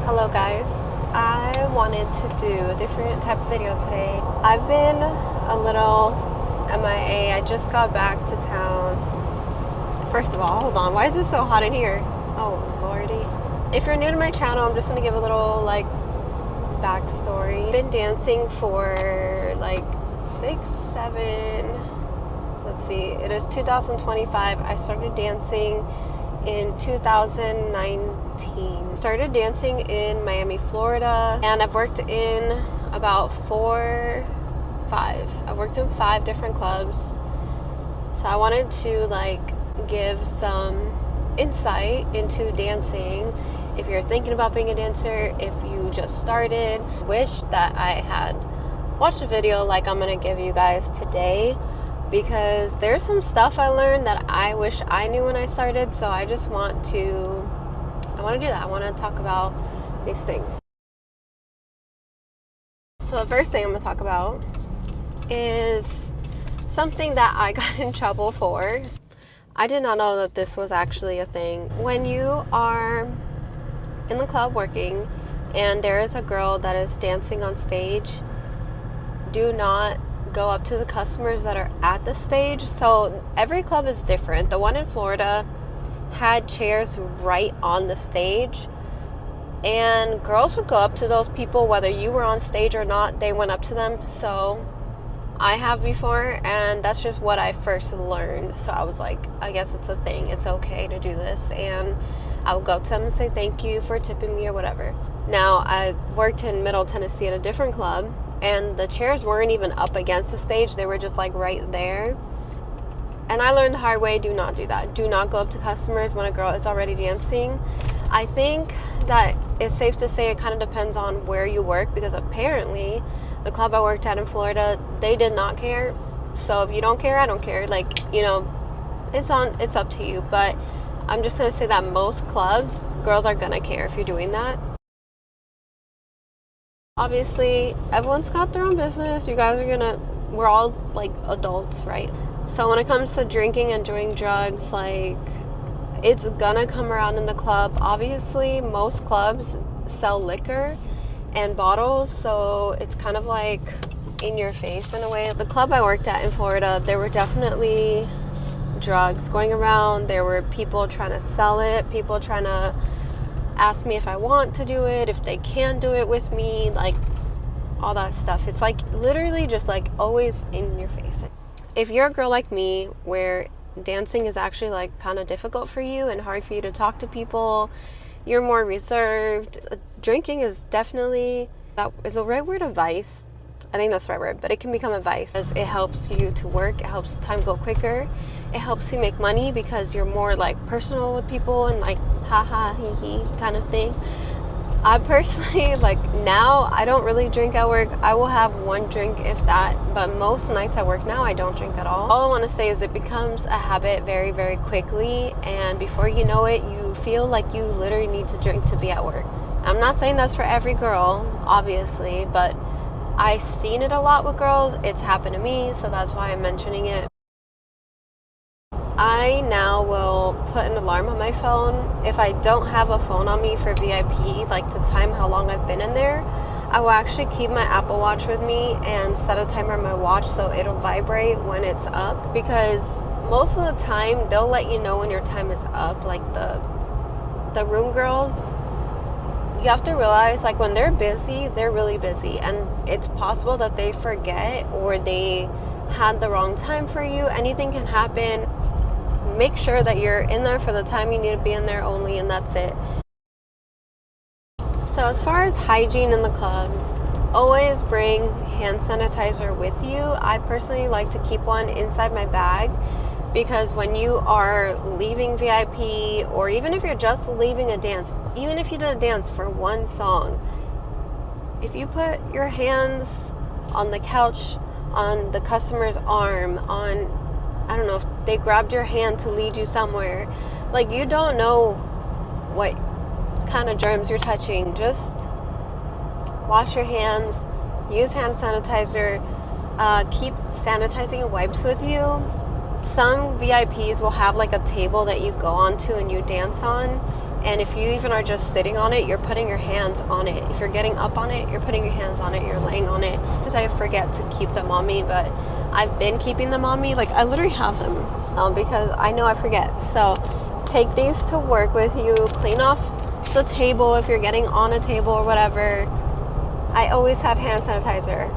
Hello guys, I wanted to do a different type of video today. I've been a little MIA. I just got back to town. First of all, hold on, why is it so hot in here? Oh lordy. If you're new to my channel, I'm just gonna give a little backstory. I've been dancing for let's see, it is 2025. I started dancing in 2019. Started dancing in Miami, Florida, and I've worked in about I've worked in 5 different clubs. So I wanted to give some insight into dancing. If you're thinking about being a dancer, if you just started, wish that I had watched a video like I'm gonna give you guys today, because there's some stuff I learned that I wish I knew when I started. So I want to do that. I want to talk about these things. So the first thing I'm going to talk about is something that I got in trouble for. I did not know that this was actually a thing. When you are in the club working and there is a girl that is dancing on stage, do not go up to the customers that are at the stage. So every club is different. The one in Florida had chairs right on the stage, and girls would go up to those people whether you were on stage or not. They went up to them. So I have before, and that's just what I first learned. So I was like, I guess it's a thing, it's okay to do this. And I would go up to them and say thank you for tipping me or whatever. Now I worked in Middle Tennessee at a different club, and the chairs weren't even up against the stage. They were just right there. And I learned the hard way, do not do that. Do not go up to customers when a girl is already dancing. I think that it's safe to say it kind of depends on where you work, because apparently the club I worked at in Florida, they did not care. So if you don't care, I don't care. It's up to you. But I'm just going to say that most clubs, girls are going to care if you're doing that. Obviously, everyone's got their own business. We're all adults, right? So when it comes to drinking and doing drugs, it's gonna come around in the club. Obviously, most clubs sell liquor and bottles, so it's kind of in your face in a way. The club I worked at in Florida, there were definitely drugs going around. There were people trying to sell it, people trying to ask me if I want to do it, if they can do it with me, all that stuff. It's literally just always in your face. If you're a girl like me, where dancing is actually kind of difficult for you and hard for you to talk to people, you're more reserved, drinking is definitely, that is the right word, a vice. I think that's the right word, but it can become a vice, as it helps you to work, it helps time go quicker, it helps you make money because you're more personal with people and haha hee hee kind of thing. I personally now I don't really drink at work. I will have one drink if that, but most nights at work now I don't drink at all. All I want to say is it becomes a habit very, very quickly, and before you know it, you feel like you literally need to drink to be at work. I'm not saying that's for every girl, obviously, but I've seen it a lot with girls. It's happened to me, so that's why I'm mentioning it. I now will put an alarm on my phone. If I don't have a phone on me for VIP, to time how long I've been in there, I will actually keep my Apple Watch with me and set a timer on my watch so it'll vibrate when it's up, because most of the time they'll let you know when your time is up. The room girls, you have to realize when they're busy, they're really busy, and it's possible that they forget or they had the wrong time for you. Anything can happen. Make sure that you're in there for the time you need to be in there only, and that's it. So as far as hygiene in the club, always bring hand sanitizer with you. I personally like to keep one inside my bag, because when you are leaving VIP, or even if you're just leaving a dance, even if you did a dance for one song, if you put your hands on the couch, on the customer's arm, on, I don't know, if they grabbed your hand to lead you somewhere, you don't know what kind of germs you're touching. Just wash your hands, use hand sanitizer, keep sanitizing wipes with you. Some VIPs will have a table that you go onto and you dance on, And if you even are just sitting on it, you're putting your hands on it. If you're getting up on it, you're putting your hands on it, you're laying on it. Because I forget to keep them on me, but I've been keeping them on me. Like, I literally have them because I know I forget. So take these to work with you. Clean off the table if you're getting on a table or whatever. I always have hand sanitizer.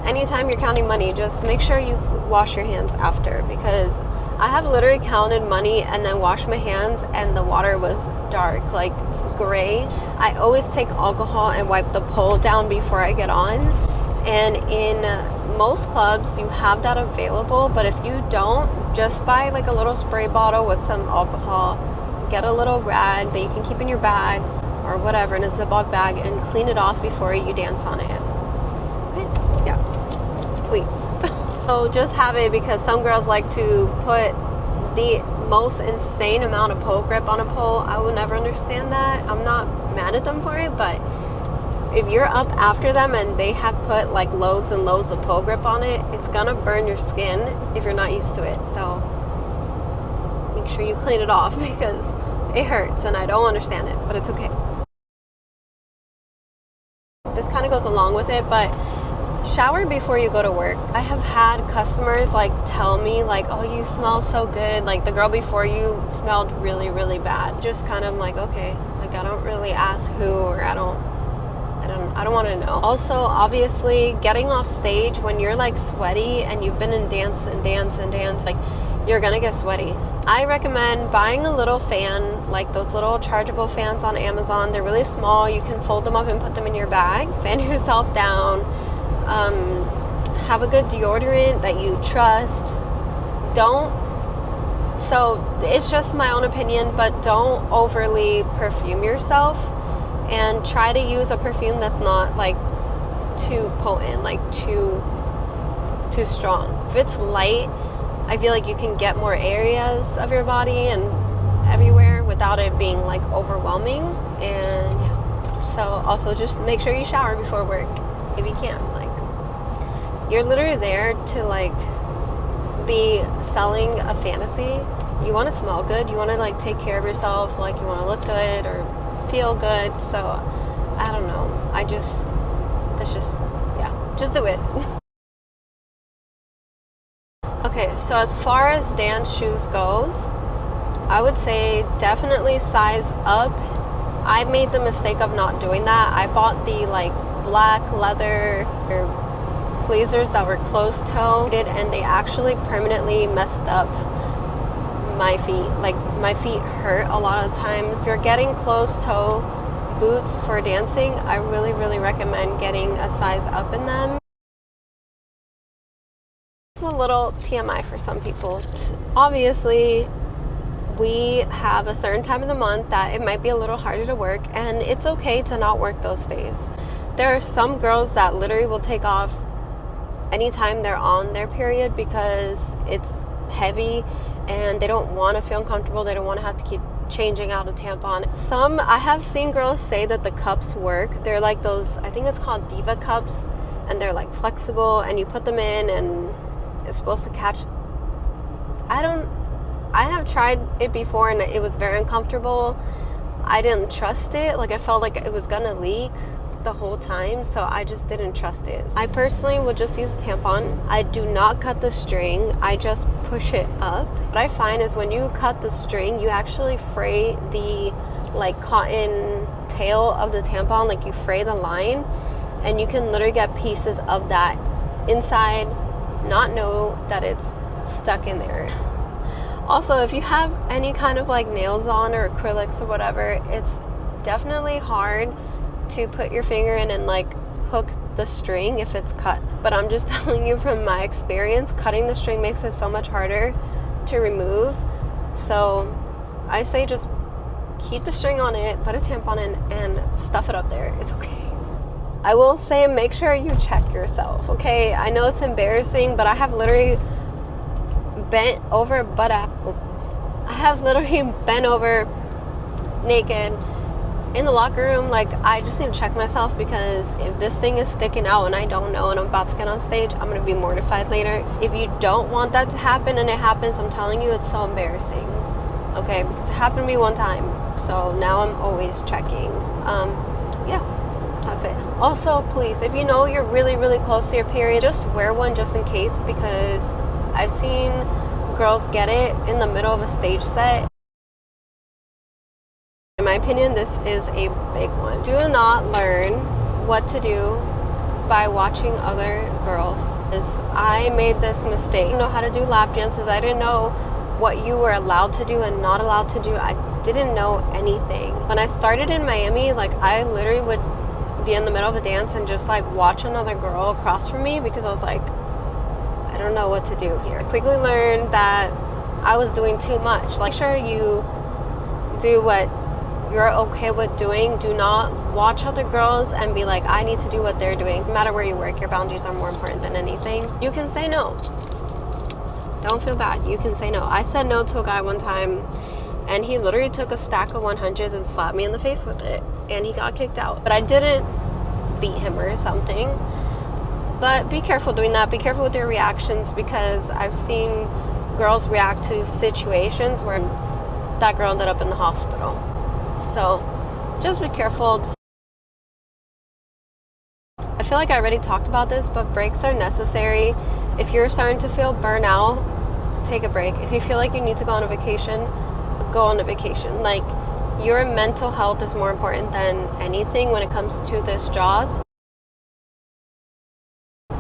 Anytime you're counting money, just make sure you wash your hands after, because I have literally counted money and then washed my hands and the water was dark, like gray. I always take alcohol and wipe the pole down before I get on. And in most clubs, you have that available, but if you don't, just buy like a little spray bottle with some alcohol, get a little rag that you can keep in your bag or whatever in a Ziploc bag, and clean it off before you dance on it. Okay? Yeah. Please. So just have it, because some girls like to put the most insane amount of pole grip on a pole. I will never understand that. I'm not mad at them for it, but if you're up after them and they have put like loads and loads of pole grip on it, it's gonna burn your skin if you're not used to it. So make sure you clean it off, because it hurts and I don't understand it, but it's okay. This kind of goes along with it, but shower before you go to work. I have had customers like tell me like, oh, you smell so good. Like the girl before you smelled really, really bad. Just kind of like, okay, like I don't really ask who, or I don't want to know. Also, obviously, getting off stage when you're like sweaty and you've been in dance, like you're gonna get sweaty. I recommend buying a little fan, like those little chargeable fans on Amazon. They're really small. You can fold them up and put them in your bag. Fan yourself down. Have a good deodorant that you trust. So it's just my own opinion, but don't overly perfume yourself, and try to use a perfume that's not like too potent, like too strong. If it's light, I feel like you can get more areas of your body and everywhere without it being like overwhelming. And yeah. So also just make sure you shower before work if you can. Like, you're literally there to like be selling a fantasy. You want to smell good, you want to like take care of yourself, like you want to look good or feel good. So I don't know, just do it. Okay, so as far as dance shoes goes, I would say definitely size up. I made the mistake of not doing that. I bought the like black leather pleasers that were closed-toed, and they actually permanently messed up my feet. Like my feet hurt a lot of times. If you're getting closed-toe boots for dancing, I really, really recommend getting a size up in them. It's a little TMI for some people. Obviously, we have a certain time of the month that it might be a little harder to work, and it's okay to not work those days. There are some girls that literally will take off anytime they're on their period because it's heavy and they don't want to feel uncomfortable. They don't want to have to keep changing out a tampon. I have seen girls say that the cups work. They're like those, I think it's called Diva cups, and they're like flexible, and you put them in and it's supposed to catch. I have tried it before and it was very uncomfortable. I didn't trust it. Like I felt like it was gonna leak the whole time, so I just didn't trust it. I personally would just use a tampon. I do not cut the string, I just push it up. What I find is when you cut the string, you actually fray the like cotton tail of the tampon, like you fray the line, and you can literally get pieces of that inside, not know that it's stuck in there. Also, if you have any kind of like nails on or acrylics or whatever, it's definitely hard to put your finger in and like hook the string if it's cut. But I'm just telling you from my experience, cutting the string makes it so much harder to remove. So I say just keep the string on it, put a tampon in, and stuff it up there. It's okay. I will say make sure you check yourself, okay? I know it's embarrassing, but I have literally bent over naked in the locker room. Like, I just need to check myself, because if this thing is sticking out and I don't know and I'm about to get on stage, I'm gonna be mortified later. If you don't want that to happen and it happens, I'm telling you, it's so embarrassing, okay? Because it happened to me one time. so now I'm always checking. Yeah, that's it. Also, please, if you know you're really, really close to your period, just wear one just in case, because I've seen girls get it in the middle of a stage set. In my opinion, this is a big one. Do not learn what to do by watching other girls. I made this mistake. I didn't know how to do lap dances. I didn't know what you were allowed to do and not allowed to do. I didn't know anything. When I started in Miami, like, I literally would be in the middle of a dance and just like watch another girl across from me, because I was like, I don't know what to do here. I quickly learned that I was doing too much. Like, sure, you do what you're okay with doing. Do not watch other girls and be like, I need to do what they're doing. No matter where you work, your boundaries are more important than anything. You can say no. Don't feel bad. You can say no. I said no to a guy one time, and he literally took a stack of 100s and slapped me in the face with it, and he got kicked out. But I didn't beat him or something. But be careful doing that. Be careful with your reactions, because I've seen girls react to situations where that girl ended up in the hospital. So just be careful. I feel like I already talked about this, but breaks are necessary. If you're starting to feel burnout, take a break. If you feel like you need to go on a vacation, go on a vacation. Like, your mental health is more important than anything when it comes to this job.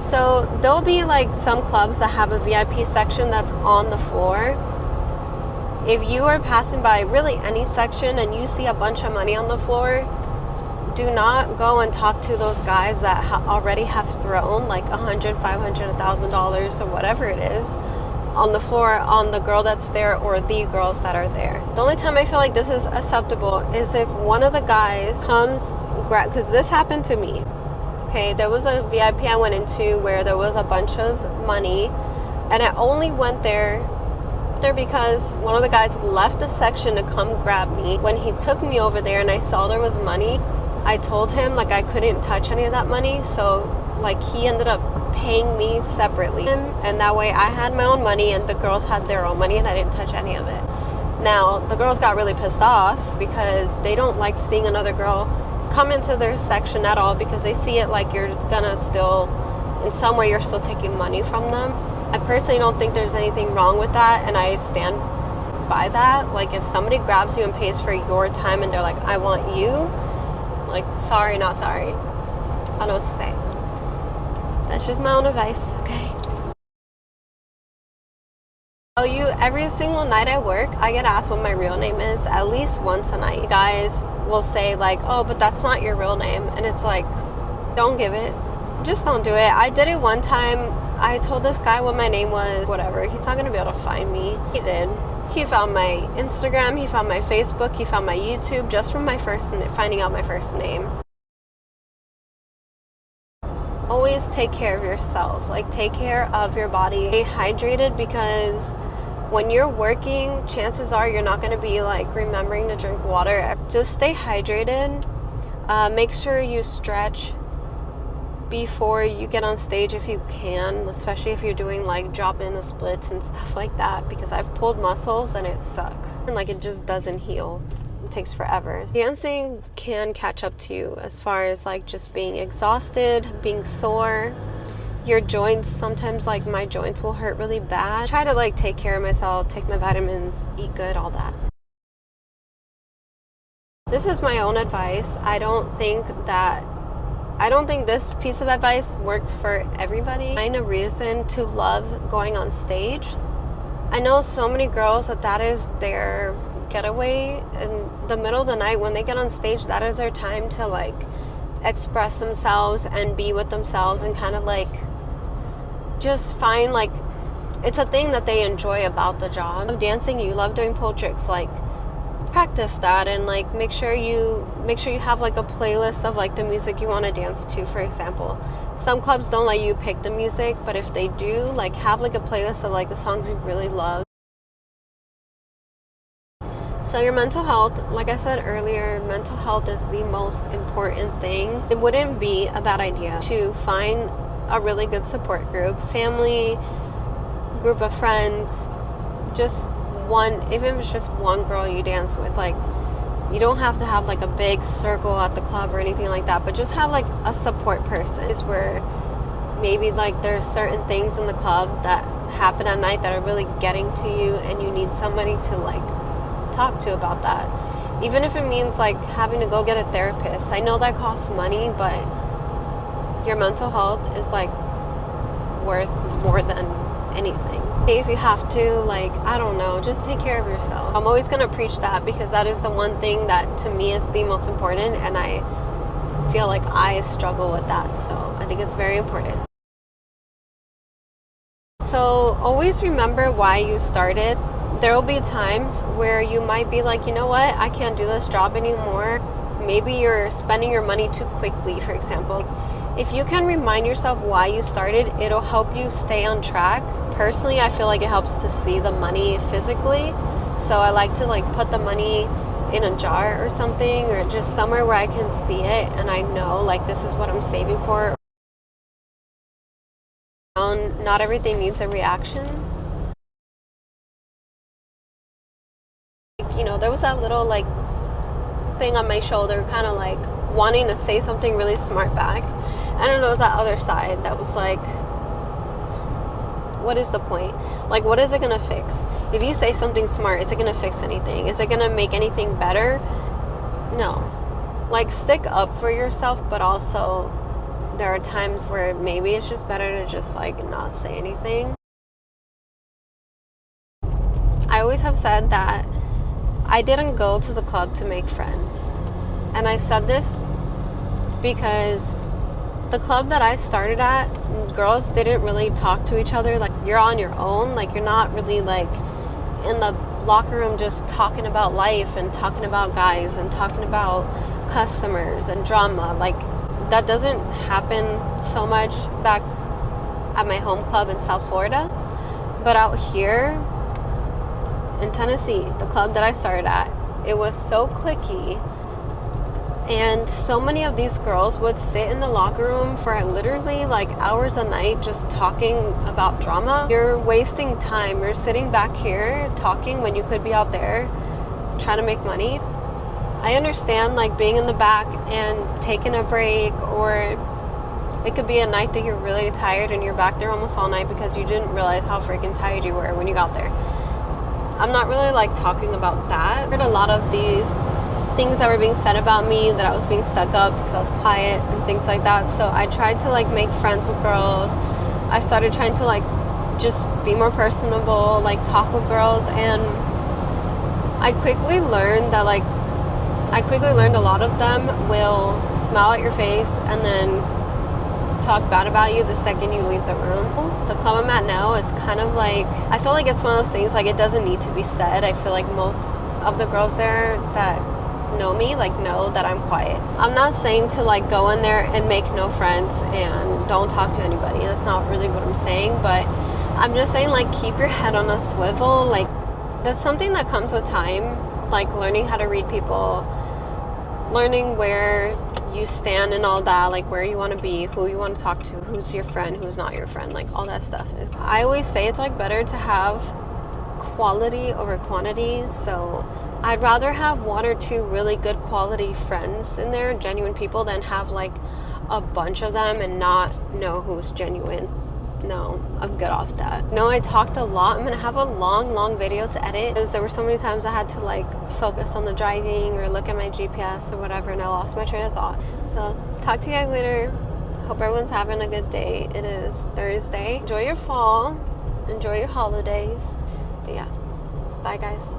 So there'll be like some clubs that have a VIP section that's on the floor. If you are passing by really any section and you see a bunch of money on the floor, do not go and talk to those guys that already have thrown like $100, $500, $1,000 or whatever it is on the floor on the girl that's there or the girls that are there. The only time I feel like this is acceptable is if one of the guys comes, because this happened to me. Okay, there was a VIP I went into where there was a bunch of money, and I only went there because one of the guys left the section to come grab me. When he took me over there and I saw there was money, I told him like I couldn't touch any of that money, so like he ended up paying me separately, and that way I had my own money and the girls had their own money, and I didn't touch any of it. Now the girls got really pissed off because they don't like seeing another girl come into their section at all, because they see it like you're gonna still, in some way, you're still taking money from them. I personally don't think there's anything wrong with that, and I stand by that. Like, if somebody grabs you and pays for your time and they're like, I want you, like, sorry, not sorry. I don't know what to say. That's just my own advice, okay? Oh, every single night I work, I get asked what my real name is at least once a night. Guys will say like, oh, but that's not your real name, and it's like, don't give it. Just don't do it. I did it one time. I told this guy what my name was, whatever. He's not gonna be able to find me. He did. He found my Instagram, he found my Facebook, he found my YouTube just from finding out my first name. Always take care of yourself. Like, take care of your body. Stay hydrated, because when you're working, chances are you're not going to be like remembering to drink water. Just stay hydrated. Make sure you stretch before you get on stage if you can, especially if you're doing like drop-in the splits and stuff like that, because I've pulled muscles and it sucks. And like, it just doesn't heal. It takes forever. Dancing can catch up to you as far as like just being exhausted, being sore. Your joints, sometimes like my joints will hurt really bad. Try to like take care of myself, take my vitamins, eat good, all that. This is my own advice. I don't think this piece of advice works for everybody. Find a reason to love going on stage. I know so many girls that is their getaway in the middle of the night. When they get on stage, that is their time to like express themselves and be with themselves, and kind of like just find like it's a thing that they enjoy about the job of dancing. You love doing pole tricks, like practice that, and like make sure you have like a playlist of like the music you want to dance to. For example, some clubs don't let you pick the music, but if they do, like have like a playlist of like the songs you really love. So your mental health, like I said earlier, mental health is the most important thing. It wouldn't be a bad idea to find a really good support group, family, group of friends, just one, even if it's just one girl you dance with. Like, You don't have to have like a big circle at the club or anything like that, but just have like a support person. It's where maybe like there's certain things in the club that happen at night that are really getting to you, and you need somebody to like talk to about that. Even if it means like having to go get a therapist. I know that costs money, but your mental health is like worth more than anything. If you have to, like, I don't know, just take care of yourself. I'm always going to preach that, because that is the one thing that to me is the most important, and I feel like I struggle with that, so I think it's very important. So always remember why you started. There will be times where you might be like, you know what, I can't do this job anymore. Maybe you're spending your money too quickly, for example. If you can remind yourself why you started, it'll help you stay on track. Personally, I feel like it helps to see the money physically. So I like to like put the money in a jar or something, or just somewhere where I can see it and I know like this is what I'm saving for. Not everything needs a reaction. You know, there was that little like thing on my shoulder, kind of like wanting to say something really smart back. I don't know, it was that other side that was like, what is the point? Like, what is it gonna fix? If you say something smart, is it gonna fix anything? Is it gonna make anything better? No. Like, stick up for yourself, but also there are times where maybe it's just better to just like not say anything. I always have said that I didn't go to the club to make friends. And I said this because the club that I started at, girls didn't really talk to each other. Like, you're on your own. Like, you're not really like in the locker room just talking about life and talking about guys and talking about customers and drama. Like, that doesn't happen so much back at my home club in South Florida. But out here in Tennessee, the club that I started at, it was so cliquey. And so many of these girls would sit in the locker room for literally like hours a night just talking about drama. You're wasting time. You're sitting back here talking when you could be out there trying to make money. I understand like being in the back and taking a break, or it could be a night that you're really tired and you're back there almost all night because you didn't realize how freaking tired you were when you got there. I'm not really like talking about that. I heard a lot of these things that were being said about me, that I was being stuck up because I was quiet and things like that. So I tried to like make friends with girls. I started trying to like just be more personable, like talk with girls, and I quickly learned that a lot of them will smile at your face and then talk bad about you the second you leave the room. The club I'm at now, it's kind of like, I feel like it's one of those things like it doesn't need to be said. I feel like most of the girls there that know me like know that I'm quiet. I'm not saying to like go in there and make no friends and don't talk to anybody. That's not really what I'm saying, but I'm just saying like keep your head on a swivel. Like, that's something that comes with time, like learning how to read people, learning where you stand and all that, like where you want to be, who you want to talk to, who's your friend, who's not your friend, like all that stuff. I always say it's like better to have quality over quantity. So I'd rather have one or two really good quality friends in there, genuine people, than have like a bunch of them and not know who's genuine. No, I'm good off that. No, I talked a lot. I'm gonna have a long video to edit because there were so many times I had to like focus on the driving or look at my GPS or whatever, and I lost my train of thought. So talk to you guys later. Hope everyone's having a good day. It is Thursday. Enjoy your fall, enjoy your holidays. But yeah, bye guys.